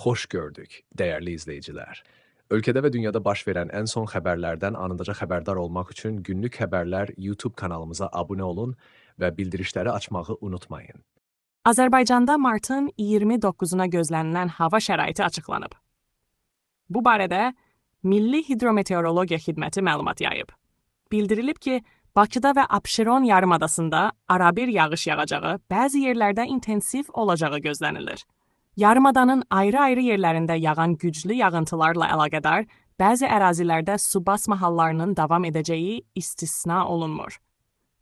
Hoş gördük, değerli izleyiciler. Ülkede ve dünyada baş verən ən son xəbərlərdən anındaca xəbərdar olmaq üçün Günlük Xəbərlər YouTube kanalımıza abunə olun və bildirişləri açmağı unutmayın. Azərbaycanda martın 29-una gözlənilən hava şəraiti açıqlanıb. Bu barədə Milli Hidrometeorologiya Xidməti məlumat yayıb. Bildirilib ki, Bakıda və Abşeron yarımadasında arabir yağış yağacağı, bəzi yerlərdə intensiv olacağı gözlənilir. Yarımadanın ayrı-ayrı yerlərində yağan güclü yağıntılarla əlaqədar bəzi ərazilərdə su basma hallarının davam edəcəyi istisna olunmur.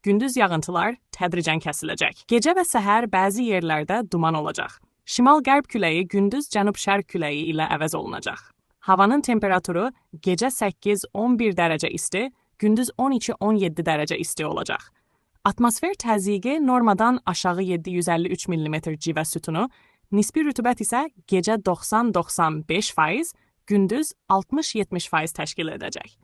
Gündüz yağıntılar tədricən kəsiləcək. Gecə və səhər bəzi yerlərdə duman olacaq. Şimal-qərb küləyi gündüz cənub-şərq küləyi ilə əvəz olunacaq. Havanın temperaturu gecə 8-11 dərəcə isti, gündüz 12-17 dərəcə isti olacaq. Atmosfer təzyiqi normadan aşağı 753 mm civə sütunu, nisbi rütubət isə gecə 90-95%, gündüz 60-70% təşkil edəcək.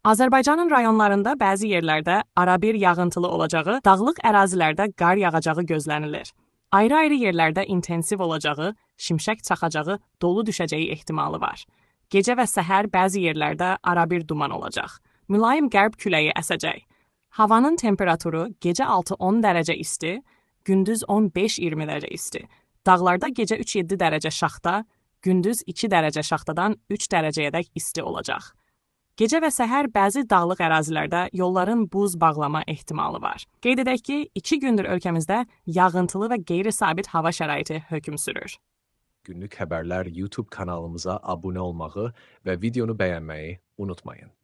Azərbaycanın rayonlarında bəzi yerlərdə arabir yağıntılı olacağı, dağlıq ərazilərdə qar yağacağı gözlənilir. Ayrı-ayrı yerlərdə intensiv olacağı, şimşək çaxacağı, dolu düşəcəyi ehtimalı var. Gecə və səhər bəzi yerlərdə arabir duman olacaq. Mülayim qərb küləyi əsəcək. Havanın temperaturu gecə 6-10 dərəcə isti, gündüz 15-20 dərəcə isti. Dağlarda gecə 3-7 dərəcə şaxta, gündüz 2 dərəcə şaxtadan 3 dərəcəyədək isti olacaq. Gecə və səhər bəzi dağlıq ərazilərdə yolların buz bağlama ehtimalı var. Qeyd edək ki, 2 gündür ölkəmizdə yağıntılı və qeyri-sabit hava şəraiti hökm sürür. Günlük Xəbərlər YouTube kanalımıza abunə olmağı və videonu bəyənməyi unutmayın.